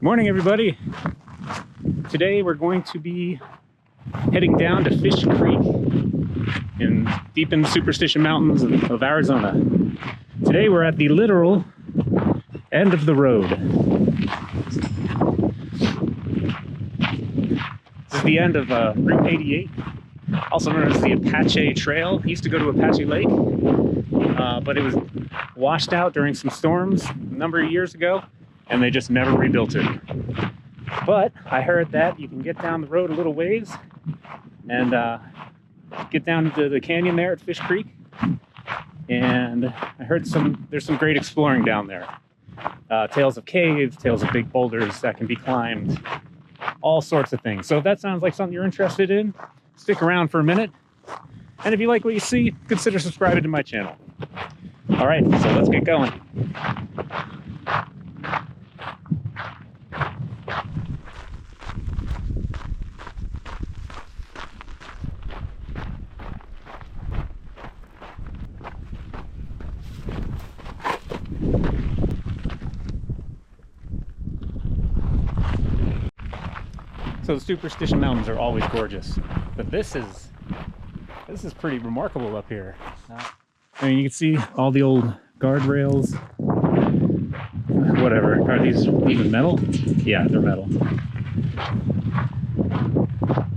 Morning, everybody. Today we're going to be heading down to Fish Creek deep in the Superstition Mountains of Arizona. Today we're at the literal end of the road. This is the end of Route 88, also known as the Apache Trail. It used to go to Apache Lake, but it was washed out during some storms a number of years ago, and they just never rebuilt it. But I heard that you can get down the road a little ways and get down into the canyon there at Fish Creek. And I heard there's some great exploring down there. Tales of caves, tales of big boulders that can be climbed, all sorts of things. So if that sounds like something you're interested in, stick around for a minute. And if you like what you see, consider subscribing to my channel. All right, so let's get going. So the Superstition Mountains are always gorgeous, but this is pretty remarkable up here. I mean, you can see all the old guardrails. Whatever, are these even metal? Yeah, they're metal.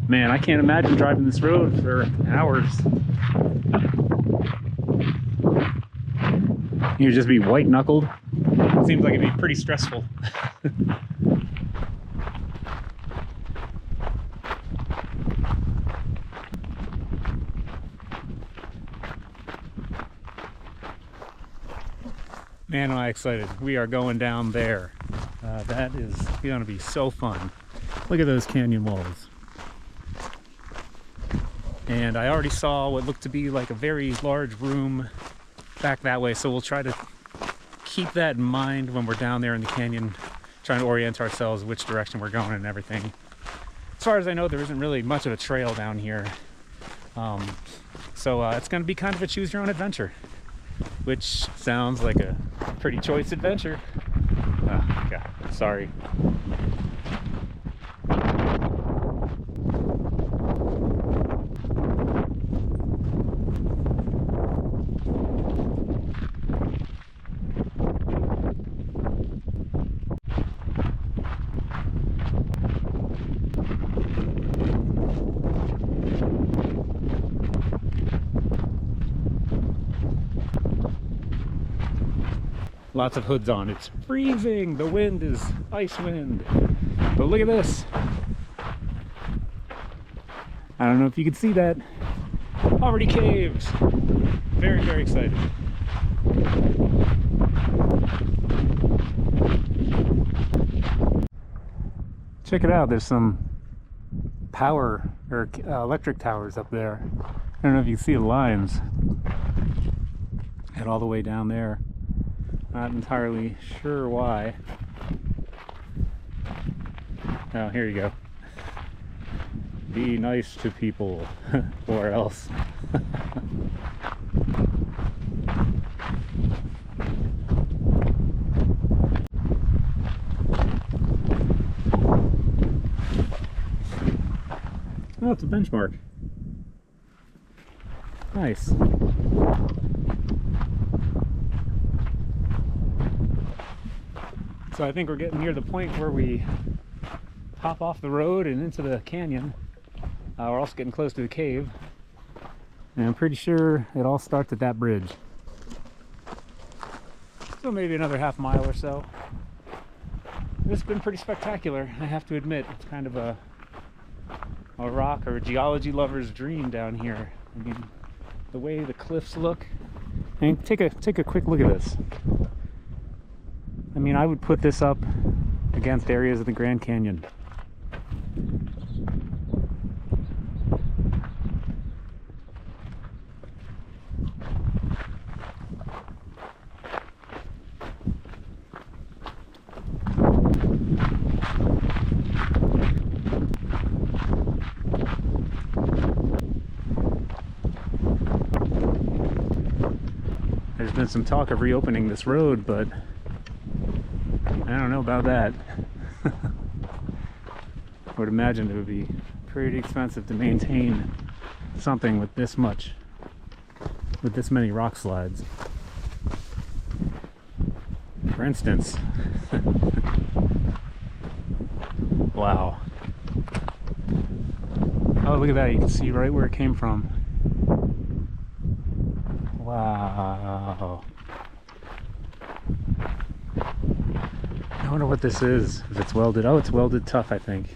Man, I can't imagine driving this road for hours. You'd just be white knuckled. It seems like it'd be pretty stressful. Man, am I excited. We are going down there. That is going to be so fun. Look at those canyon walls. And I already saw what looked to be like a very large room back that way, so we'll try to keep that in mind when we're down there in the canyon, trying to orient ourselves which direction we're going and everything. As far as I know, there isn't really much of a trail down here. So it's going to be kind of a choose your own adventure, which sounds like a pretty choice adventure. Oh, God, sorry. Lots of hoods on. It's freezing. The wind is ice wind. But look at this. I don't know if you can see that. Already caves. Very, very excited. Check it out. There's some power or electric towers up there. I don't know if you can see the lines. Head all the way down there. Not entirely sure why. Oh, here you go. Be nice to people, or else. Oh, it's a benchmark. Nice. So I think we're getting near the point where we hop off the road and into the canyon. We're also getting close to the cave. And I'm pretty sure it all starts at that bridge. So maybe another half mile or so. This has been pretty spectacular, I have to admit. It's kind of a rock or a geology lover's dream down here. I mean, the way the cliffs look. I mean, take a quick look at this. I mean, I would put this up against areas of the Grand Canyon. There's been some talk of reopening this road, but I don't know about that. I would imagine it would be pretty expensive to maintain something with this many rock slides. For instance, wow. Oh, look at that. You can see right where it came from. Wow. I wonder what this is, if it's welded. Oh, it's welded tough, I think.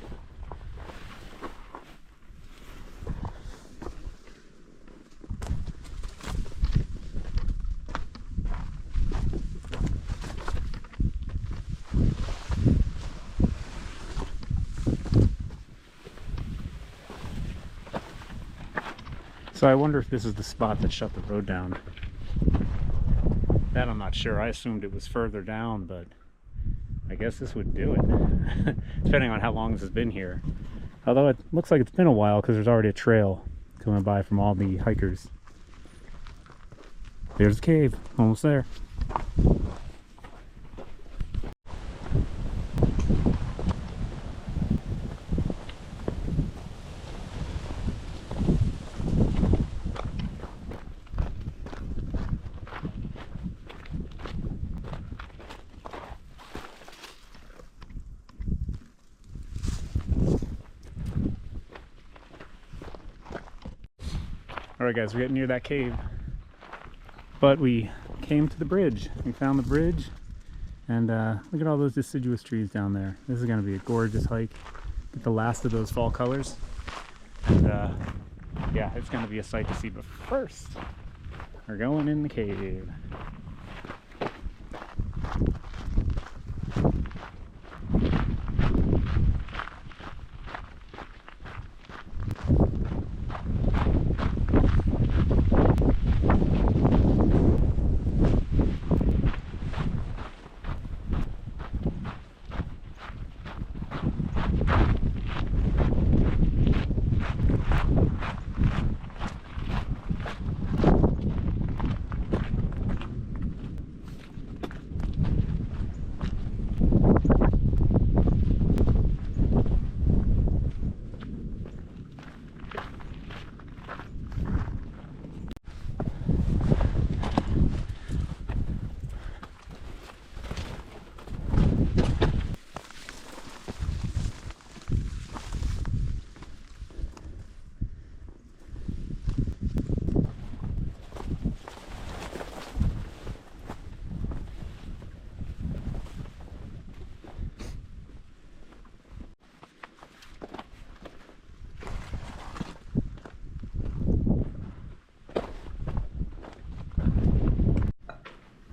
So I wonder if this is the spot that shut the road down. That I'm not sure. I assumed it was further down, but I guess this would do it. Depending on how long this has been here. Although it looks like it's been a while because there's already a trail coming by from all the hikers. There's the cave. Almost there. Alright guys, we're getting near that cave. But we came to the bridge. We found the bridge. And look at all those deciduous trees down there. This is going to be a gorgeous hike. Get the last of those fall colors. And yeah, it's going to be a sight to see. But first, we're going in the cave.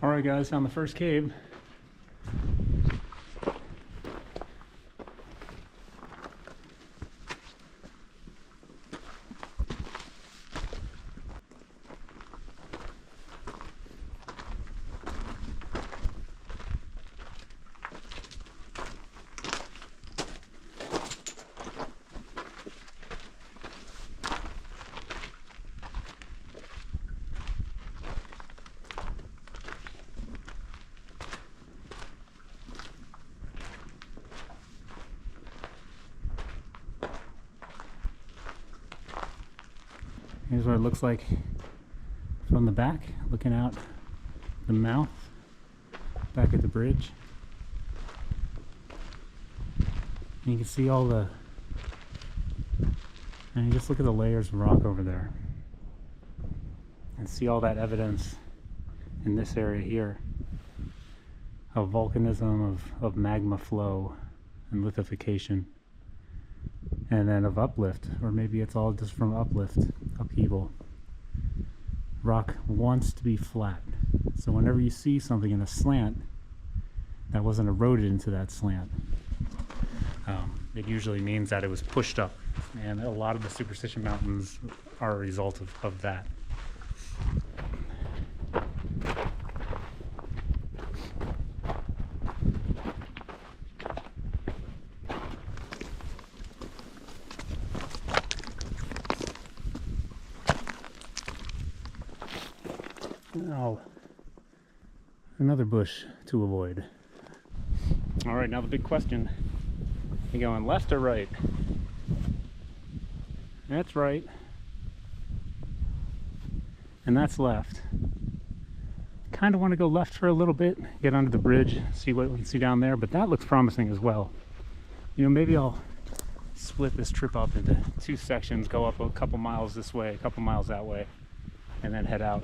Alright guys, found the first cave. Here's what it looks like from the back, looking out the mouth, back at the bridge. And you can see all the, and you just look at the layers of rock over there. And see all that evidence in this area here of volcanism, of magma flow and lithification. And then of uplift, or maybe it's all just from uplift, upheaval. Rock wants to be flat. So whenever you see something in a slant that wasn't eroded into that slant, it usually means that it was pushed up. And a lot of the Superstition Mountains are a result of that. Oh, another bush to avoid. All right, now the big question. You going left or right? That's right. And that's left. Kind of want to go left for a little bit, get under the bridge, see what we can see down there, but that looks promising as well. You know, maybe I'll split this trip up into 2 sections, go up a couple miles this way, a couple miles that way, and then head out.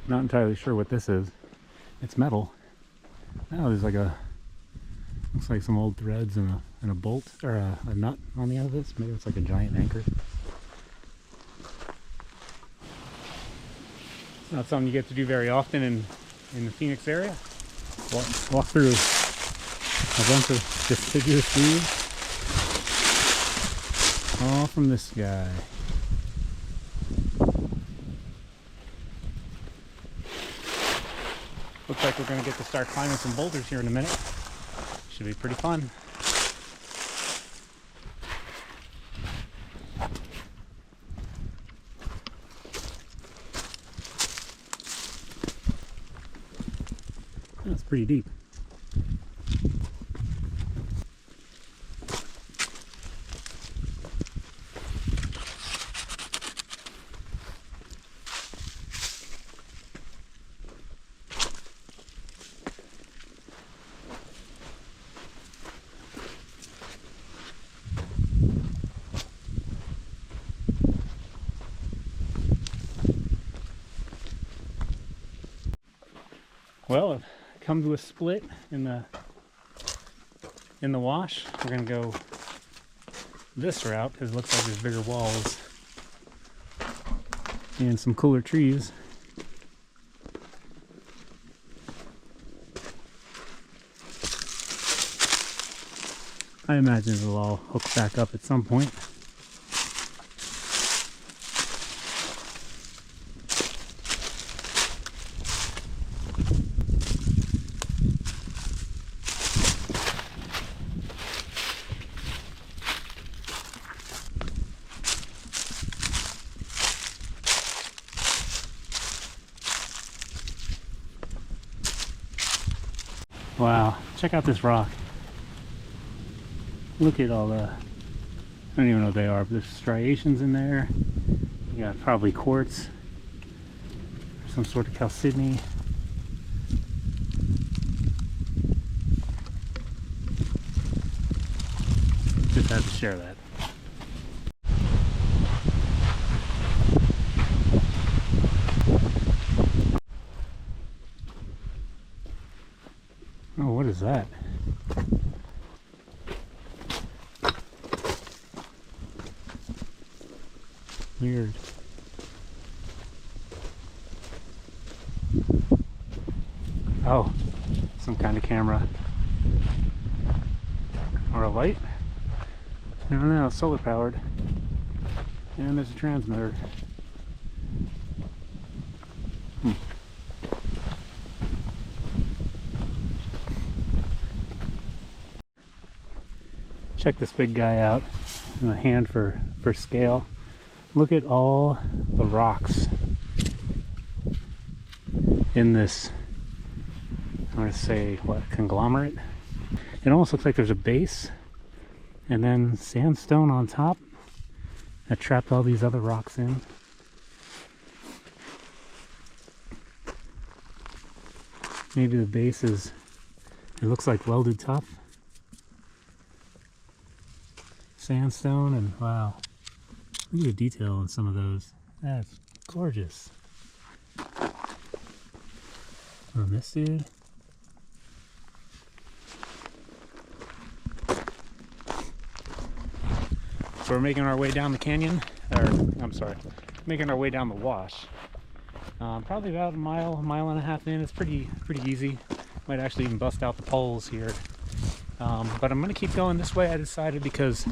Not entirely sure what this is. It's metal. Oh, there's like a, looks like some old threads and a bolt, or a nut on the end of this. Maybe it's like a giant anchor. It's not something you get to do very often in the Phoenix area. Walk through a bunch of deciduous leaves. All from this guy. Looks like we're going to get to start climbing some boulders here in a minute. Should be pretty fun. That's pretty deep. Well, I've come to a split in the wash. We're gonna go this route because it looks like there's bigger walls and some cooler trees. I imagine it'll all hook back up at some point. Wow, check out this rock. Look at all the, I don't even know what they are, but there's striations in there. You got probably quartz, some sort of chalcedony. Just had to share that. Oh, what is that? Weird. Oh, some kind of camera. Or a light? I don't know, solar powered. And there's a transmitter. Check this big guy out. A hand for scale. Look at all the rocks in this, I'm going to say, what, conglomerate? It almost looks like there's a base and then sandstone on top that trapped all these other rocks in. Maybe the base is, it looks like welded tough sandstone, and wow, look at the detail on some of those. That's gorgeous. On this dude. So we're making our way down the canyon, or I'm sorry, making our way down the wash. Probably about a mile and a half in. It's pretty easy. Might actually even bust out the poles here. But I'm gonna keep going this way, I decided, because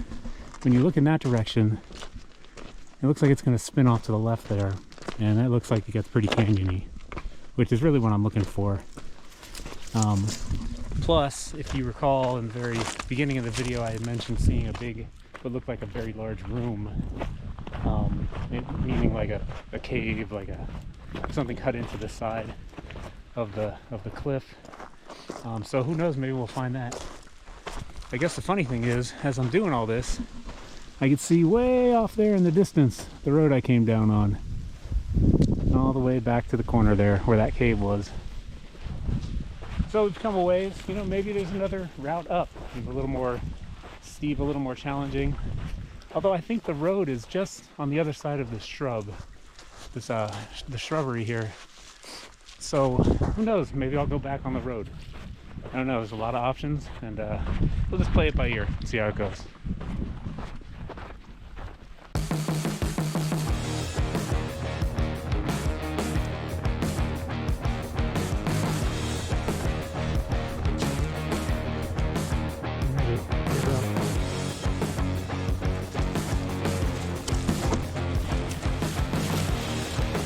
when you look in that direction, it looks like it's going to spin off to the left there, and it looks like it gets pretty canyony, which is really what I'm looking for. Plus, if you recall in the very beginning of the video, I had mentioned seeing a big, what looked like a very large room, meaning like a cave, like something cut into the side of the cliff. So who knows, maybe we'll find that. I guess the funny thing is, as I'm doing all this, I can see way off there in the distance the road I came down on, all the way back to the corner there where that cave was. So we've come a ways. You know, maybe there's another route up, a little more steep, a little more challenging. Although I think the road is just on the other side of this shrub, the shrubbery here. So who knows? Maybe I'll go back on the road. I don't know. There's a lot of options, and we'll just play it by ear and see how it goes.